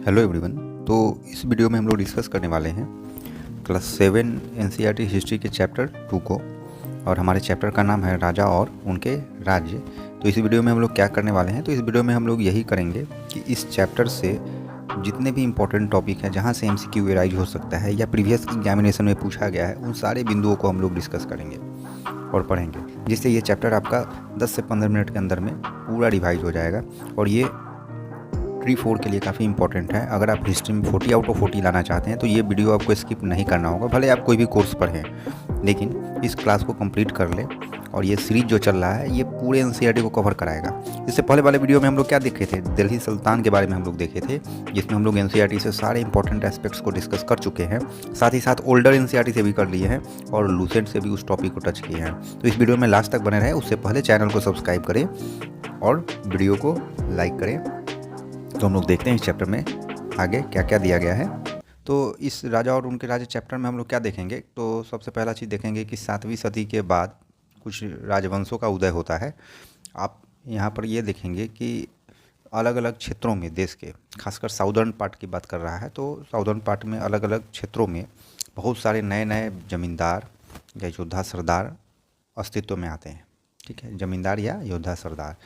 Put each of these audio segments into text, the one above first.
Hello everyone. तो इस video में हम लोग डिस्कस करने वाले हैं क्लास 7 एनसीईआरटी हिस्ट्री के चैप्टर 2 को। और हमारे चैप्टर का नाम है राजा और उनके राज्य। तो इस वीडियो में हम लोग क्या करने वाले हैं, तो इस वीडियो में हम लोग यही करेंगे कि इस चैप्टर से जितने भी इंपॉर्टेंट टॉपिक हैं जहाँ से एमसीक्यू एराइज हो सकता है या प्रीवियस एग्जामिनेशन में पूछा गया है, उन सारे बिंदुओं को हम लोग डिस्कस करेंगे और पढ़ेंगे, जिससे ये चैप्टर आपका 10 से 15 मिनट के अंदर में पूरा रिवाइज हो जाएगा। और ये 3-4 के लिए काफ़ी इंपॉर्टेंट है। अगर आप हिस्ट्री में 40 आउट ऑफ 40 लाना चाहते हैं तो ये वीडियो आपको स्किप नहीं करना होगा, भले आप कोई भी कोर्स पढ़ें, लेकिन इस क्लास को कंप्लीट कर लें। और ये सीरीज जो चल रहा है ये पूरे एनसीईआरटी को कवर कराएगा। इससे पहले वाले वीडियो में हम लोग क्या देखे थे, दिल्ली सुल्तान के बारे में हम लोग देखे थे, जिसमें हम लोग एनसीईआरटी से सारे इंपॉर्टेंट एस्पेक्ट्स को डिस्कस कर चुके हैं। साथ ही साथ ओल्डर एनसीईआरटी से भी कर लिए हैं और लूसेंट से भी उस टॉपिक को टच किए हैं। तो इस वीडियो में लास्ट तक बने रहे, उससे पहले चैनल को सब्सक्राइब करें और वीडियो को लाइक करें। तो हम लोग देखते हैं इस चैप्टर में आगे क्या क्या दिया गया है। तो इस राजा और उनके राज्य चैप्टर में हम लोग क्या देखेंगे, तो सबसे पहला चीज़ देखेंगे कि 7वीं सदी के बाद कुछ राजवंशों का उदय होता है। आप यहाँ पर ये देखेंगे कि अलग अलग क्षेत्रों में देश के, खासकर साउदर्न पार्ट की बात कर रहा है, तो साउदर्न पार्ट में अलग अलग क्षेत्रों में बहुत सारे नए नए जमींदार या योद्धा सरदार अस्तित्व में आते हैं। ठीक है, जमींदार या योद्धा सरदार।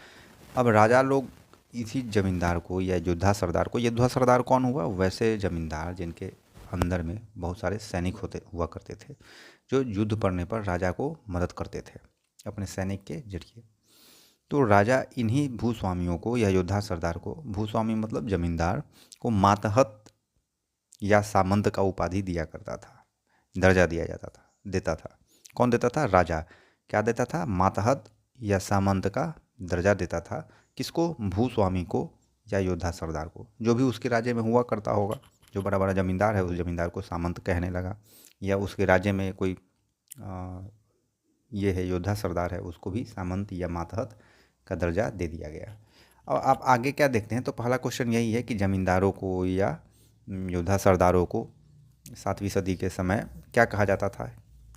अब राजा लोग इसी जमींदार को या योद्धा सरदार कौन हुआ, वैसे जमींदार जिनके अंदर में बहुत सारे सैनिक हुआ करते थे, जो युद्ध पड़ने पर राजा को मदद करते थे अपने सैनिक के जरिए। तो राजा इन्हीं भूस्वामियों को या योद्धा सरदार को, भूस्वामी मतलब जमींदार को, मातहत या सामंत का उपाधि दिया करता था, दर्जा दिया देता था। कौन देता था? राजा। क्या देता था? मातहत या सामंत का दर्जा देता था। किसको? भूस्वामी को या योद्धा सरदार को, जो भी उसके राज्य में हुआ करता होगा। जो बड़ा बड़ा जमींदार है उस जमींदार को सामंत कहने लगा, या उसके राज्य में कोई ये है योद्धा सरदार है, उसको भी सामंत या मातहत का दर्जा दे दिया गया। और आप आगे क्या देखते हैं, तो पहला क्वेश्चन यही है कि जमींदारों को या योद्धा सरदारों को 7वीं सदी के समय क्या कहा जाता था,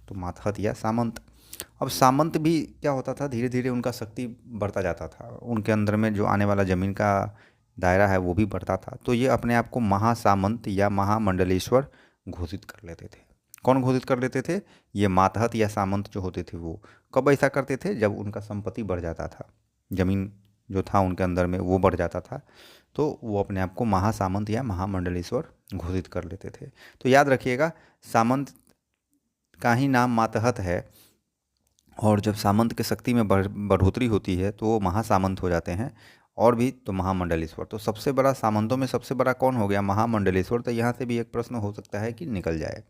तो मातहत या सामंत। अब सामंत भी क्या होता था, धीरे धीरे उनका शक्ति बढ़ता जाता था, उनके अंदर में जो आने वाला ज़मीन का दायरा है वो भी बढ़ता था। तो ये अपने आप को महासामंत या महामंडलेश्वर घोषित कर लेते थे। कौन घोषित कर लेते थे? ये मातहत या सामंत जो होते थे वो कब ऐसा करते थे? जब उनका संपत्ति बढ़ जाता था, ज़मीन जो था उनके अंदर में वो बढ़ जाता था, तो वो अपने आप को महासामंत या महामंडलेश्वर घोषित कर लेते थे। तो याद रखिएगा, सामंत का ही नाम मातहत है, और जब सामंत के शक्ति में बढ़ोतरी होती है तो वो महासामंत हो जाते हैं, और भी तो महामंडलेश्वर। तो सबसे बड़ा सामंतों में सबसे बड़ा कौन हो गया? महामंडलेश्वर। तो यहाँ से भी एक प्रश्न हो सकता है कि निकल जाए।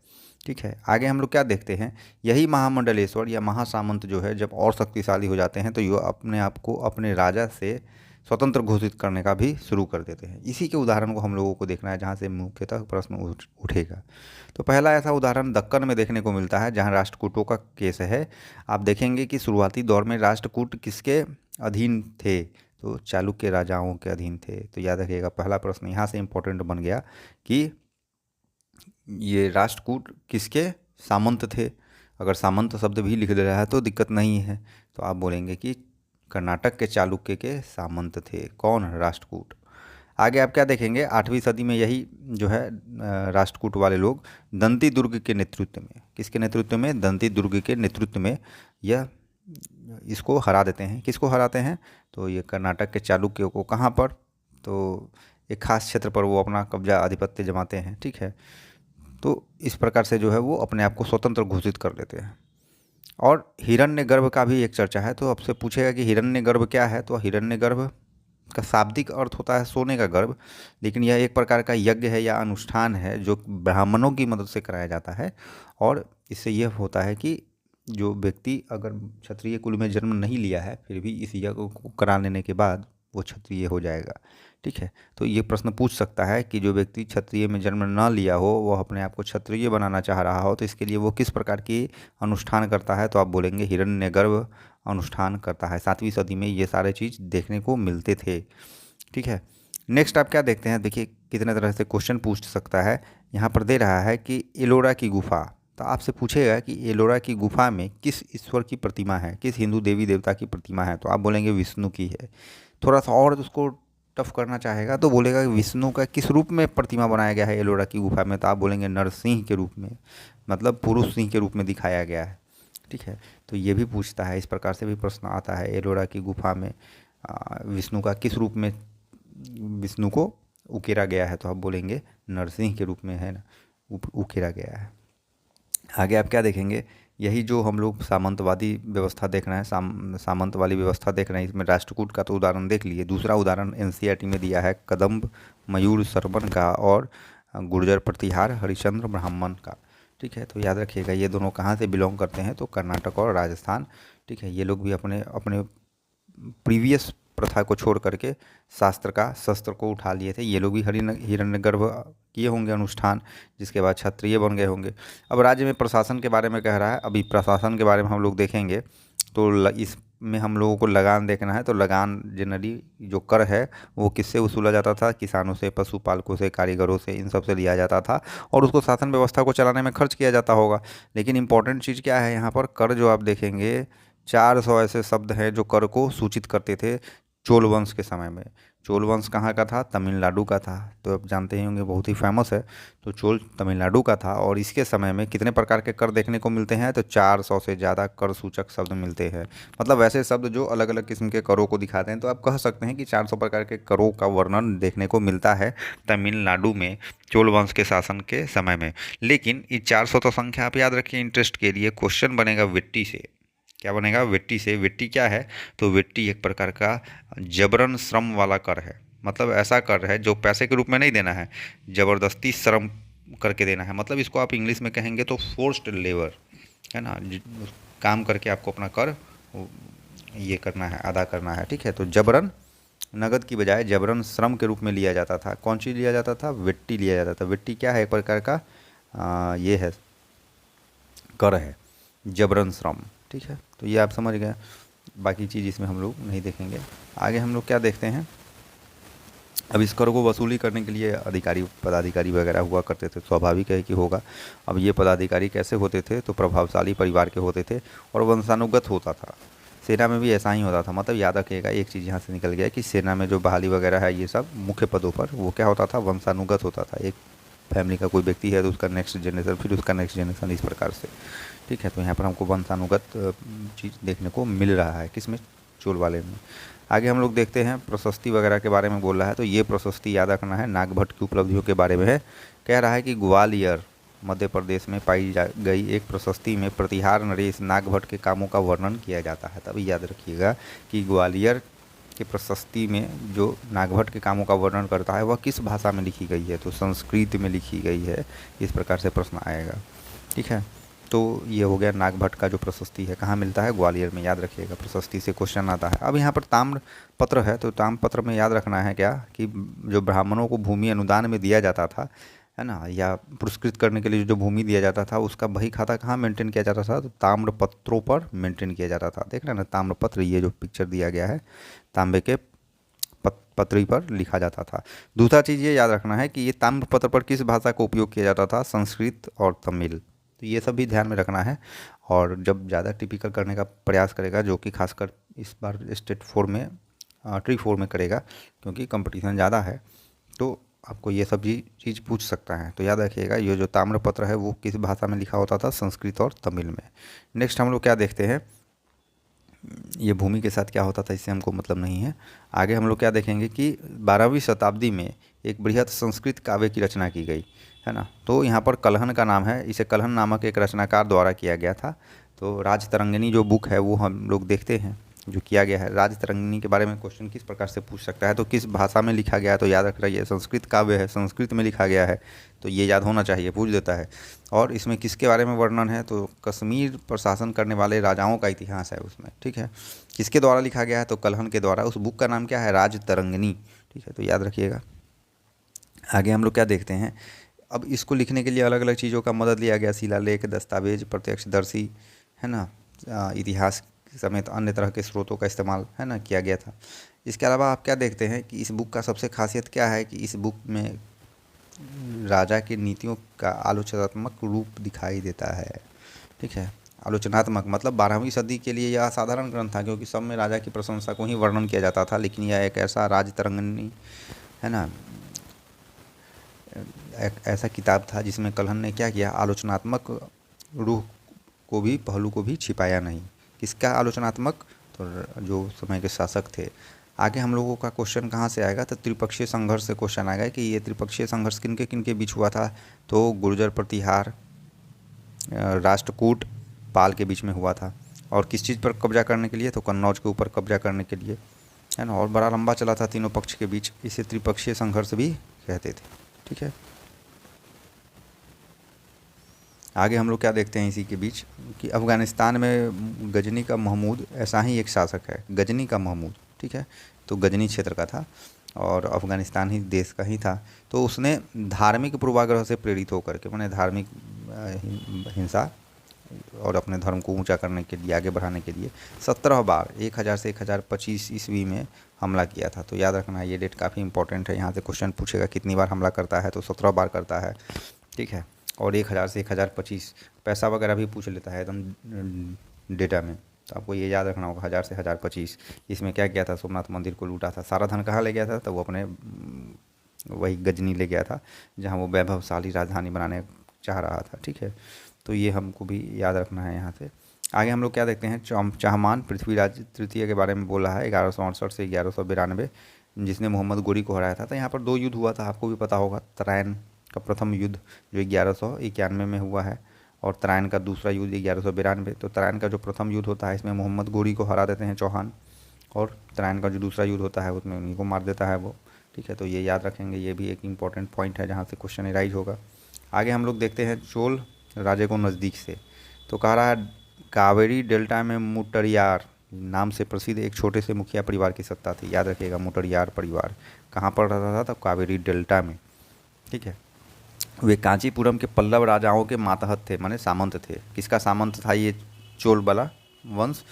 ठीक है, आगे हम लोग क्या देखते हैं, यही महामंडलेश्वर या महासामंत जो है जब और शक्तिशाली हो जाते हैं तो ये अपने आप को अपने राजा से स्वतंत्र घोषित करने का भी शुरू कर देते हैं। इसी के उदाहरण को हम लोगों को देखना है, जहाँ से मुख्यतः प्रश्न उठेगा। तो पहला ऐसा उदाहरण दक्कन में देखने को मिलता है, जहाँ राष्ट्रकूटों का केस है। आप देखेंगे कि शुरुआती दौर में राष्ट्रकूट किसके अधीन थे, तो चालुक्य राजाओं के अधीन थे। तो याद रखिएगा, पहला प्रश्न यहाँ से इम्पोर्टेंट बन गया कि ये राष्ट्रकूट किसके सामंत थे। अगर सामंत शब्द भी लिख दे रहा है तो दिक्कत नहीं है, तो आप बोलेंगे कि कर्नाटक के चालुक्य के सामंत थे। कौन? राष्ट्रकूट। आगे आप क्या देखेंगे, 8वीं सदी में यही जो है राष्ट्रकूट वाले लोग दंती दुर्ग के नेतृत्व में, किसके नेतृत्व में? दंती दुर्ग के नेतृत्व में यह इसको हरा देते हैं। किसको हराते हैं? तो ये कर्नाटक के चालुक्यों को। कहाँ पर? तो एक खास क्षेत्र पर वो अपना कब्जा आधिपत्य जमाते हैं। ठीक है, तो इस प्रकार से जो है वो अपने आप को स्वतंत्र घोषित कर लेते हैं। और हिरण्यगर्भ का भी एक चर्चा है। तो आपसे पूछेगा कि हिरण्यगर्भ क्या है, तो हिरण्यगर्भ का शाब्दिक अर्थ होता है सोने का गर्भ, लेकिन यह एक प्रकार का यज्ञ है या अनुष्ठान है जो ब्राह्मणों की मदद से कराया जाता है। और इससे यह होता है कि जो व्यक्ति अगर क्षत्रिय कुल में जन्म नहीं लिया है, फिर भी इस यज्ञ को करा लेने के बाद वो क्षत्रिय हो जाएगा। ठीक है, तो ये प्रश्न पूछ सकता है कि जो व्यक्ति क्षत्रिय में जन्म न लिया हो, वह अपने आप को क्षत्रिय बनाना चाह रहा हो, तो इसके लिए वो किस प्रकार की अनुष्ठान करता है, तो आप बोलेंगे हिरण्यगर्भ अनुष्ठान करता है। 7वीं सदी में ये सारे चीज़ देखने को मिलते थे। ठीक है, नेक्स्ट आप क्या देखते हैं, देखिए कितने तरह से क्वेश्चन पूछ सकता है। यहाँ पर दे रहा है कि एलोरा की गुफा, तो आपसे पूछेगा कि एलोरा की गुफा में किस ईश्वर की प्रतिमा है, किस हिंदू देवी देवता की प्रतिमा है, तो आप बोलेंगे विष्णु की है। थोड़ा सा और उसको टफ करना चाहेगा तो बोलेगा कि विष्णु का किस रूप में प्रतिमा बनाया गया है एलोरा की गुफा में, तो आप बोलेंगे नरसिंह के रूप में, मतलब पुरुष सिंह के रूप में दिखाया गया है। ठीक है, तो ये भी पूछता है, इस प्रकार से भी प्रश्न आता है, एलोरा की गुफा में विष्णु का किस रूप में विष्णु को उकेरा गया है, तो आप बोलेंगे नरसिंह के रूप में है ना उकेरा गया है। आगे आप क्या देखेंगे, यही जो हम लोग सामंतवादी व्यवस्था देख रहे हैं, सामंत वाली व्यवस्था देख रहे हैं, इसमें राष्ट्रकूट का तो उदाहरण देख लिए, दूसरा उदाहरण एनसीईआरटी में दिया है कदम्ब मयूर सरवन का और गुर्जर प्रतिहार हरिश्चंद्र ब्राह्मण का। ठीक है, तो याद रखिएगा ये दोनों कहाँ से बिलोंग करते हैं, तो कर्नाटक और राजस्थान। ठीक है, ये लोग भी अपने अपने प्रीवियस प्रथा को छोड़ करके शास्त्र का शस्त्र को उठा लिए थे। ये लोग भी हिरण्यगर्भ किए होंगे अनुष्ठान, जिसके बाद क्षत्रिय बन गए होंगे। अब राज्य में प्रशासन के बारे में कह रहा है, अभी प्रशासन के बारे में हम लोग देखेंगे तो इसमें हम लोगों को लगान देखना है। तो लगान जनरली जो कर है वो किससे वसूला जाता था, किसानों से, पशुपालकों से, कारीगरों से, इन सब से लिया जाता था और उसको शासन व्यवस्था को चलाने में खर्च किया जाता होगा। लेकिन इंपॉर्टेंट चीज़ क्या है यहाँ पर, कर जो आप देखेंगे 400 ऐसे शब्द हैं जो कर को सूचित करते थे चोल वंश के समय में। चोल वंश कहाँ का था, तमिलनाडु का था, तो आप जानते ही होंगे बहुत ही फेमस है। तो चोल तमिलनाडु का था और इसके समय में कितने प्रकार के कर देखने को मिलते हैं, तो 400 से ज़्यादा कर सूचक शब्द मिलते हैं। मतलब वैसे शब्द जो अलग अलग किस्म के करों को दिखाते हैं। तो आप कह सकते हैं कि 400 प्रकार के करों का वर्णन देखने को मिलता है तमिलनाडु में चोल वंश के शासन के समय में। लेकिन ये 400 तो संख्या आप याद रखिए इंटरेस्ट के लिए, क्वेश्चन बनेगा वेट्टी से। क्या बनेगा, वेट्टी से। वेट्टी क्या है, तो वेट्टी एक प्रकार का जबरन श्रम वाला कर है। मतलब ऐसा कर है जो पैसे के रूप में नहीं देना है, ज़बरदस्ती श्रम करके देना है। मतलब इसको आप इंग्लिश में कहेंगे तो फोर्स्ड लेबर है ना, काम करके आपको अपना कर ये करना है, अदा करना है। ठीक है, तो जबरन नगद की बजाय जबरन श्रम के रूप में लिया जाता था। कौन चीज़ लिया जाता था, वेट्टी लिया जाता था। वेट्टी क्या है, एक प्रकार का ये है कर है, जबरन श्रम। ठीक है, तो ये आप समझ गए। बाकी चीज़ इसमें हम लोग नहीं देखेंगे। आगे हम लोग क्या देखते हैं, अब इस कर को वसूली करने के लिए अधिकारी पदाधिकारी वगैरह हुआ करते थे, स्वाभाविक है कि होगा। अब ये पदाधिकारी कैसे होते थे, तो प्रभावशाली परिवार के होते थे और वंशानुगत होता था। सेना में भी ऐसा ही होता था। मतलब याद रखिएगा एक चीज़ यहाँ से निकल गया कि सेना में जो बहाली वगैरह है ये सब मुख्य पदों पर वो क्या होता था, वंशानुगत होता था। एक फैमिली का कोई व्यक्ति है तो उसका नेक्स्ट जनरेशन, फिर उसका नेक्स्ट जनरेशन, इस प्रकार से। ठीक है, तो यहाँ पर हमको वंशानुगत चीज़ देखने को मिल रहा है, किसमें, चोल वाले में। आगे हम लोग देखते हैं प्रशस्ति वगैरह के बारे में बोल रहा है। तो ये प्रशस्ति याद रखना है, नागभट्ट की उपलब्धियों के बारे में है। कह रहा है कि ग्वालियर मध्य प्रदेश में पाई गई एक प्रशस्ति में प्रतिहार नरेश नागभट्ट के कामों का वर्णन किया जाता है। तभी याद रखिएगा कि ग्वालियर के प्रशस्ति में जो नागभट्ट के कामों का वर्णन करता है वह किस भाषा में लिखी गई है, तो संस्कृत में लिखी गई है। इस प्रकार से प्रश्न आएगा। ठीक है, तो ये हो गया नागभट्ट का जो प्रशस्ति है, कहाँ मिलता है, ग्वालियर में। याद रखिएगा प्रशस्ति से क्वेश्चन आता है। अब यहाँ पर ताम्रपत्र है, तो ताम्रपत्र में याद रखना है क्या कि जो ब्राह्मणों को भूमि अनुदान में दिया जाता था है ना, या पुरस्कृत करने के लिए जो भूमि दिया जाता था उसका बही खाता कहाँ मेंटेन किया जाता था, तो ताम्रपत्रों पर मेंटेन किया जाता था। देख रहे हैं ना, ताम्रपत्र, ये जो पिक्चर दिया गया है तांबे के पत्री पर लिखा जाता था। दूसरा चीज़ ये याद रखना है कि ये ताम्रपत्र पर किस भाषा का उपयोग किया जाता था, संस्कृत और तमिल। तो ये सब भी ध्यान में रखना है। और जब ज़्यादा टिपिकल करने का प्रयास करेगा, जो कि खासकर इस बार स्टेट 4 में ट्री 4 में करेगा क्योंकि कंपटीशन ज़्यादा है, तो आपको ये सब चीज़ पूछ सकता है। तो याद रखिएगा ये जो ताम्रपत्र है वो किस भाषा में लिखा होता था, संस्कृत और तमिल में। नेक्स्ट हम लोग क्या देखते हैं, ये भूमि के साथ क्या होता था इससे हमको मतलब नहीं है। आगे हम लोग क्या देखेंगे कि 12वीं शताब्दी में एक बृहत संस्कृत काव्य की रचना की गई है ना। तो यहाँ पर कलहन का नाम है, इसे कलहन नामक एक रचनाकार द्वारा किया गया था। तो राजतरंगिणी जो बुक है वो हम लोग देखते हैं जो किया गया है। राजतरंगिणी के बारे में क्वेश्चन किस प्रकार से पूछ सकता है, तो किस भाषा में लिखा गया है, तो याद रख रही है संस्कृत काव्य है, संस्कृत में लिखा गया है, तो ये याद होना चाहिए, पूछ देता है। और इसमें किसके बारे में वर्णन है, तो कश्मीर पर शासन करने वाले राजाओं का इतिहास है उसमें। ठीक है, किसके द्वारा लिखा गया है, तो कलहन के द्वारा। उस बुक का नाम क्या है, राजतरंगिणी। ठीक है, तो याद रखिएगा। आगे हम लोग क्या देखते हैं, अब इसको लिखने के लिए अलग अलग चीज़ों का मदद लिया गया, शिलालेख, दस्तावेज, प्रत्यक्षदर्शी है ना, इतिहास समेत अन्य तरह के स्रोतों का इस्तेमाल है ना किया गया था। इसके अलावा आप क्या देखते हैं कि इस बुक का सबसे खासियत क्या है कि इस बुक में राजा की नीतियों का आलोचनात्मक रूप दिखाई देता है। ठीक है, आलोचनात्मक मतलब 12वीं सदी के लिए यह असाधारण ग्रंथ था, क्योंकि सब में राजा की प्रशंसा को ही वर्णन किया जाता था, लेकिन यह एक ऐसा राजतरंगिणी है ना, एक ऐसा किताब था जिसमें कल्हण ने क्या किया, आलोचनात्मक रूह को भी, पहलू को भी छिपाया नहीं। किसका आलोचनात्मक, तो जो समय के शासक थे। आगे हम लोगों का क्वेश्चन कहाँ से आएगा, तो त्रिपक्षीय संघर्ष से क्वेश्चन आएगा कि ये त्रिपक्षीय संघर्ष किनके किनके बीच हुआ था, तो गुर्जर प्रतिहार, राष्ट्रकूट, पाल के बीच में हुआ था। और किस चीज़ पर कब्जा करने के लिए, तो कन्नौज के ऊपर कब्जा करने के लिए, है ना। और बड़ा लंबा चला था तीनों पक्ष के बीच, इसे त्रिपक्षीय संघर्ष भी कहते थे। ठीक है, आगे हम लोग क्या देखते हैं इसी के बीच कि अफ़गानिस्तान में गजनी का महमूद ऐसा ही एक शासक है, गजनी का महमूद। ठीक है, तो गजनी क्षेत्र का था और अफ़गानिस्तान ही देश का ही था। तो उसने धार्मिक पूर्वाग्रह से प्रेरित होकर के, मैंने धार्मिक हिंसा और अपने धर्म को ऊंचा करने के लिए, आगे बढ़ाने के लिए 17 बार 1000 से 1025 ईस्वी में हमला किया था। तो याद रखना ये डेट काफ़ी इंपॉर्टेंट है, यहाँ से क्वेश्चन पूछेगा कितनी बार हमला करता है, तो 17 बार करता है। ठीक है, और 1000 से 1025 पैसा वगैरह भी पूछ लेता है एकदम डेटा में, तो आपको ये याद रखना होगा 1000 से 1025। इसमें क्या किया था, सोमनाथ मंदिर को लूटा था। सारा धन कहाँ ले गया था, तो वो अपने वही गजनी ले गया था, जहाँ वो वैभवशाली राजधानी बनाने चाह रहा था। ठीक है, तो ये हमको भी याद रखना है। यहाँ से आगे हम लोग क्या देखते हैं, चाहमान पृथ्वीराज तृतीय के बारे में बोला है, 1168 से 1192, जिसने मोहम्मद गोरी को हराया था। तो यहाँ पर 2 युद्ध हुआ था, आपको भी पता होगा। तराइन का प्रथम युद्ध जो 1191 में हुआ है, और तराइन का दूसरा युद्ध 1192। तो तराइन का जो प्रथम युद्ध होता है, इसमें मोहम्मद गोरी को हरा देते हैं चौहान, और तराइन का जो दूसरा युद्ध होता है उसमें उन्हीं को मार देता है वो। ठीक है, तो ये याद रखेंगे, ये भी एक इम्पॉर्टेंट पॉइंट है जहाँ से क्वेश्चन एराइज होगा। आगे हम लोग देखते हैं चोल राजे को नज़दीक से। तो कह रहा है कावेरी डेल्टा में मुटरियार नाम से प्रसिद्ध एक छोटे से मुखिया परिवार की सत्ता थी। याद रखिएगा, मुटरियार परिवार कहाँ पर रहता था, तो कावेरी डेल्टा में। ठीक है, वे कांचीपुरम के पल्लव राजाओं के मातहत थे, माने सामंत थे। किसका सामंत था ये चोल वाला वंश,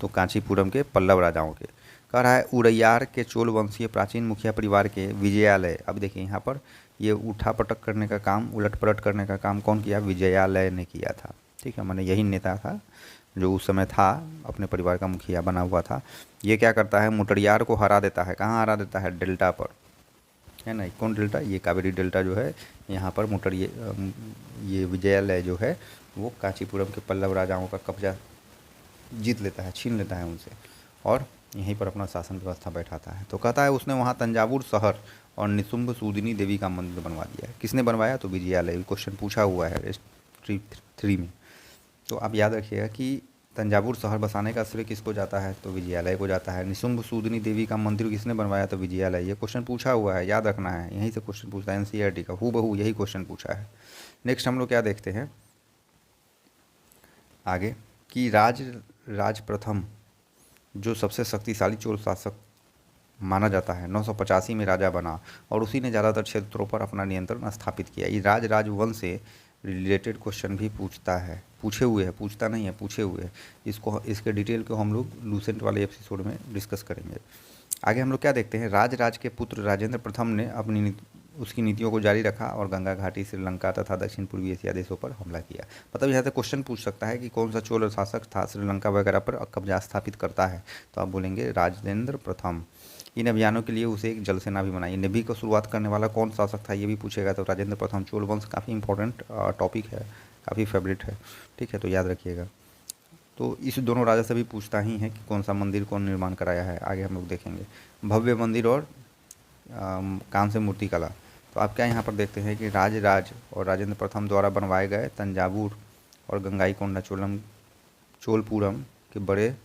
तो कांचीपुरम के पल्लव राजाओं के। कह रहा है उड़ैयार के चोल वंशीय प्राचीन मुखिया परिवार के विजयालय। अब देखिए यहाँ पर ये उठा पटक करने का काम, उलट पलट करने का काम कौन किया, विजयालय ने किया था। ठीक है, माने यही नेता था जो उस समय था, अपने परिवार का मुखिया बना हुआ था। ये क्या करता है, मुटरियार को हरा देता है। कहाँ हरा देता है, डेल्टा पर, है ना। कौन डेल्टा, ये कावेरी डेल्टा जो है, यहाँ पर ये विजयालय जो है वो कांचीपुरम के पल्लव राजाओं का कब्जा जीत लेता है, छीन लेता है उनसे, और यहीं पर अपना शासन व्यवस्था बैठाता है। तो कहता है उसने वहाँ तंजावुर शहर और निशुंभ सूदिनी देवी का मंदिर बनवा दिया है। किसने बनवाया, तो विजयालय। क्वेश्चन पूछा हुआ है हिस्ट्री 3 में। तो आप याद रखिएगा कि तंजावुर शहर बसाने का श्रेय किसको जाता है, तो विजयालय को जाता है। निशुंभ सूदिनी देवी का मंदिर किसने बनवाया, तो विजयालय। ये क्वेश्चन पूछा हुआ है, याद रखना है, यहीं से क्वेश्चन पूछता है, एनसीईआरटी का हूबहू यही क्वेश्चन पूछा है। नेक्स्ट हम लोग क्या देखते हैं आगे कि राज प्रथम जो सबसे शक्तिशाली चोल शासक माना जाता है, 985 में राजा बना, और उसी ने ज़्यादातर क्षेत्रों पर अपना नियंत्रण स्थापित किया। ये राजवंश से रिलेटेड क्वेश्चन भी पूछता है, पूछे हुए है, पूछता नहीं है, पूछे हुए है। इसके डिटेल को हम लोग लूसेंट वाले एपिसोड में डिस्कस करेंगे। आगे हम लोग क्या देखते हैं, राज के पुत्र राजेंद्र प्रथम ने उसकी नीतियों को जारी रखा और गंगा घाटी, श्रीलंका तथा दक्षिण पूर्वी एशिया देशों पर हमला किया। मतलब यहाँ से क्वेश्चन पूछ सकता है कि कौन सा चोल शासक था श्रीलंका वगैरह पर कब्जा स्थापित करता है, तो आप बोलेंगे राजेंद्र प्रथम। इन अभियानों के लिए उसे एक जल सेना भी बनाई। नेवी को शुरुआत करने वाला कौन शासक था, ये भी पूछेगा, तो राजेंद्र प्रथम। चोल वंश काफ़ी इंपॉर्टेंट टॉपिक है, काफ़ी फेवरेट है। ठीक है, तो याद रखिएगा। तो इस दोनों राजा से भी पूछता ही है कि कौन सा मंदिर कौन निर्माण कराया है, आगे हम लोग देखेंगे। भव्य मंदिर और कांस्य मूर्ति कला। तो आप क्या यहाँ पर देखते हैं कि राज और राजेंद्र प्रथम द्वारा बनवाए गए तंजावुर और गंगाईकोंडा चोलपुरम के बड़े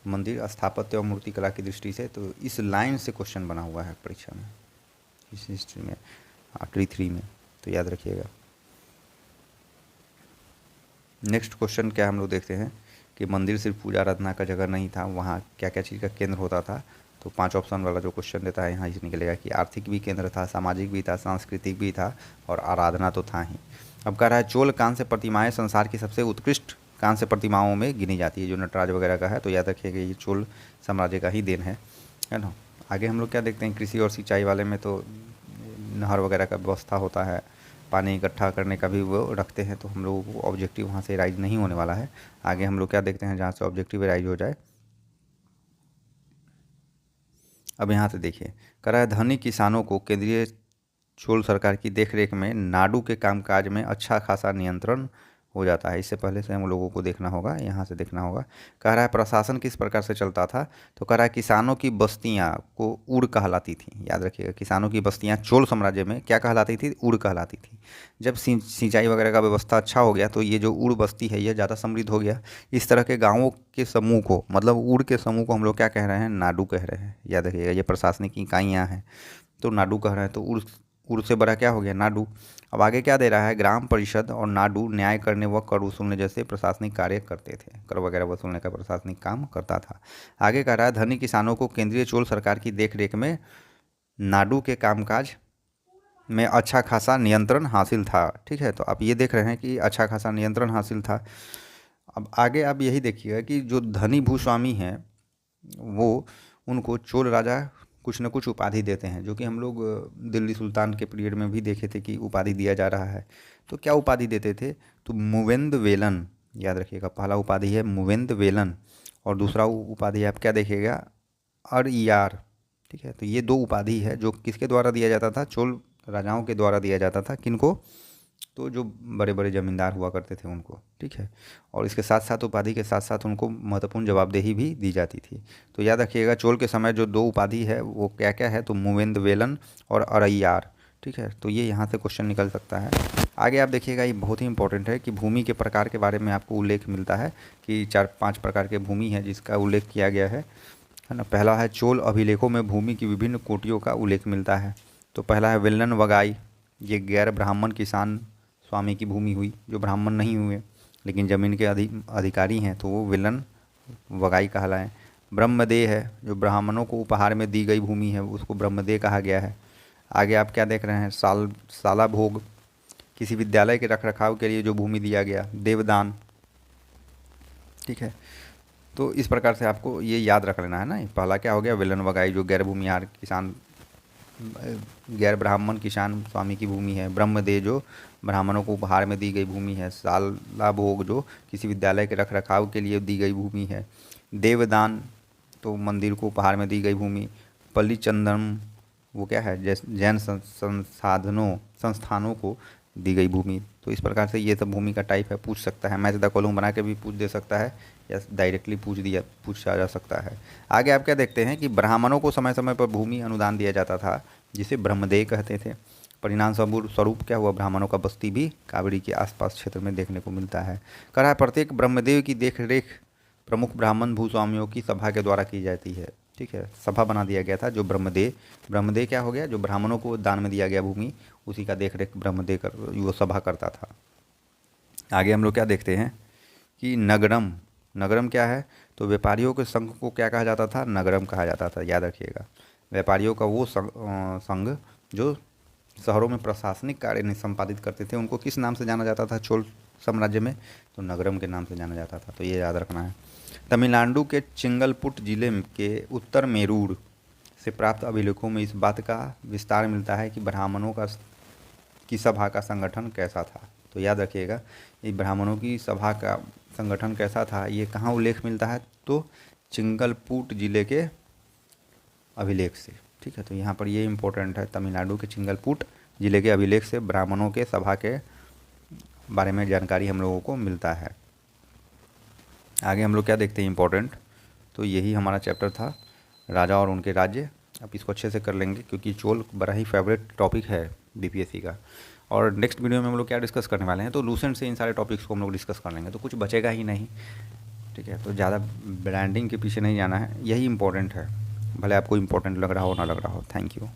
मंदिर स्थापत्य और मूर्ति कला की दृष्टि से, तो इस लाइन से क्वेश्चन बना हुआ है परीक्षा में, इस हिस्ट्री में, आखिरी 3 में, तो याद रखिएगा। नेक्स्ट क्वेश्चन क्या हम लोग देखते हैं कि मंदिर सिर्फ पूजा आराधना का जगह नहीं था, वहाँ क्या क्या चीज़ का केंद्र होता था। तो 5 ऑप्शन वाला जो क्वेश्चन देता है यहाँ से निकलेगा कि आर्थिक भी केंद्र था, सामाजिक भी था, सांस्कृतिक भी था, और आराधना तो था ही। अब कह रहा है चोल कांस्य प्रतिमाएं संसार की सबसे उत्कृष्ट कांस्य प्रतिमाओं में गिनी जाती है, जो नटराज वगैरह का है। तो याद रखिएगा ये चोल साम्राज्य का ही देन है ना। आगे हम लोग क्या देखते हैं, कृषि और सिंचाई वाले में तो नहर वगैरह का व्यवस्था होता है, पानी इकट्ठा करने का भी वो रखते हैं, तो हम लोगों को ऑब्जेक्टिव वहाँ से राइज नहीं होने वाला है। आगे हम लोग क्या देखते हैं जहाँ से ऑब्जेक्टिव राइज हो जाए। अब यहाँ से देखिए, कह रहा है धनी किसानों को केंद्रीय चोल सरकार की देखरेख में नाडू के कामकाज में अच्छा खासा नियंत्रण हो जाता है। इससे पहले से हम लोगों को देखना होगा, यहाँ से देखना होगा। कह रहा है प्रशासन किस प्रकार से चलता था, तो कह रहा है किसानों की बस्तियाँ को उड़ कहलाती थी। याद रखिएगा, किसानों की बस्तियाँ चोल साम्राज्य में क्या कहलाती थी, उड़ कहलाती थी। जब सिंचाई वगैरह का व्यवस्था अच्छा हो गया तो ये जो उड़ बस्ती है ये ज़्यादा समृद्ध हो गया। इस तरह के गाँवों के समूह को, मतलब उड़ के समूह को हम लोग क्या कह रहे हैं, नाडू कह रहे हैं। याद रखिएगा, ये प्रशासनिक इकाइयाँ हैं तो नाडू कह रहे हैं, तो उड़ उड़ से बड़ा क्या हो गया, नाडू। अब आगे क्या दे रहा है, ग्राम परिषद और नाडू न्याय करने व कर वसूलने जैसे प्रशासनिक कार्य करते थे। कर वगैरह वसूलने का प्रशासनिक काम करता था। आगे कह रहा है धनी किसानों को केंद्रीय चोल सरकार की देखरेख में नाडू के कामकाज में अच्छा खासा नियंत्रण हासिल था। ठीक है, तो आप ये देख रहे हैं कि अच्छा खासा नियंत्रण हासिल था। अब आगे आप यही देखिएगा कि जो धनी भूस्वामी हैं वो, उनको चोल राजा कुछ न कुछ उपाधि देते हैं, जो कि हम लोग दिल्ली सुल्तान के पीरियड में भी देखे थे कि उपाधि दिया जा रहा है। तो क्या उपाधि देते थे, तो मुवेंद वेलन, याद रखिएगा, पहला उपाधि है मुवेंद वेलन और दूसरा उपाधि आप क्या देखिएगा, अरयार। ठीक है, तो ये दो उपाधि है जो किसके द्वारा दिया जाता था, चोल राजाओं के द्वारा दिया जाता था। किनको, तो जो बड़े बड़े ज़मींदार हुआ करते थे उनको। ठीक है, और इसके साथ साथ उपाधि के साथ साथ उनको महत्वपूर्ण जवाबदेही भी दी जाती थी। तो याद रखिएगा, चोल के समय जो दो उपाधि है वो क्या क्या है, तो मुवेंद वेलन और अरैयार। ठीक है, तो ये यहाँ से क्वेश्चन निकल सकता है। आगे आप देखिएगा, ये बहुत ही इंपॉर्टेंट है कि भूमि के प्रकार के बारे में आपको उल्लेख मिलता है कि 4-5 प्रकार के भूमि है जिसका उल्लेख किया गया है ना। पहला है चोल अभिलेखों में भूमि की विभिन्न कोटियों का उल्लेख मिलता है। तो पहला है वेलन वगाई, ये गैर ब्राह्मण किसान स्वामी की भूमि हुई, जो ब्राह्मण नहीं हुए लेकिन ज़मीन के अधिकारी हैं, तो वो विलन वगाई कहलाएं। ब्रह्मदेह है, जो ब्राह्मणों को उपहार में दी गई भूमि है, उसको ब्रह्मदेह कहा गया है। आगे आप क्या देख रहे हैं, साला भोग, किसी विद्यालय के रखरखाव के लिए जो भूमि दिया गया। देवदान। ठीक है, तो इस प्रकार से आपको ये याद रख लेना है ना। पहला क्या हो गया, विलन वगाई, जो गैर भूमिहार किसान, गैर ब्राह्मण किसान स्वामी की भूमि है। ब्रह्मदेह, जो ब्राह्मणों को उपहार में दी गई भूमि है। साला भोग, जो किसी विद्यालय के रखरखाव के लिए दी गई भूमि है। देवदान, तो मंदिर को उपहार में दी गई भूमि। पल्ली चंदन, वो क्या है, जैन संस्थानों को दी गई भूमि। तो इस प्रकार से ये सब भूमि का टाइप है, पूछ सकता है, मैच द कॉलम बना के भी पूछ दे सकता है या डायरेक्टली पूछा जा सकता है। आगे आप क्या देखते हैं कि ब्राह्मणों को समय समय पर भूमि अनुदान दिया जाता था, जिसे ब्रह्मदेह कहते थे। परिणाम स्वरूप क्या हुआ, ब्राह्मणों का बस्ती भी कावेरी के आसपास क्षेत्र में देखने को मिलता है। कह रहा है प्रत्येक ब्रह्मदेव की देखरेख प्रमुख ब्राह्मण भूस्वामियों की सभा के द्वारा की जाती है। ठीक है, सभा बना दिया गया था, जो ब्रह्मदेह क्या हो गया, जो ब्राह्मणों को दान में दिया गया भूमि, उसी का देखरेख ब्रह्मदेह वो सभा करता था। आगे हम लोग क्या देखते हैं कि नगरम क्या है, तो व्यापारियों के संघ को क्या कहा जाता था, नगरम कहा जाता था। याद रखिएगा, व्यापारियों का वो संघ जो शहरों में प्रशासनिक कार्य संपादित करते थे, उनको किस नाम से जाना जाता था चोल साम्राज्य में, तो नगरम के नाम से जाना जाता था। तो ये याद रखना है। तमिलनाडु के चिंगलपुट जिले के उत्तर मेरूर से प्राप्त अभिलेखों में इस बात का विस्तार मिलता है कि ब्राह्मणों की सभा का संगठन कैसा था। तो याद रखिएगा, ये ब्राह्मणों की सभा का संगठन कैसा था, ये कहाँ उल्लेख मिलता है, तो चिंगलपुट जिले के अभिलेख से। ठीक है, तो यहाँ पर ये इम्पोर्टेंट है, तमिलनाडु के चिंगलपुट जिले के अभिलेख से ब्राह्मणों के सभा के बारे में जानकारी हम लोगों को मिलता है। आगे हम लोग क्या देखते हैं इम्पोर्टेंट, तो यही हमारा चैप्टर था, राजा और उनके राज्य। आप इसको अच्छे से कर लेंगे क्योंकि चोल बड़ा ही फेवरेट टॉपिक है बीपीएससी का। और नेक्स्ट वीडियो में हम लोग क्या डिस्कस करने वाले हैं, तो लूसेंट से इन सारे टॉपिक्स को हम लोग डिस्कस कर लेंगे, तो कुछ बचेगा ही नहीं। ठीक है, तो ज़्यादा ब्रांडिंग के पीछे नहीं जाना है, यही इंपॉर्टेंट है, भले आपको इंपॉर्टेंट लग रहा हो ना लग रहा हो। Thank you.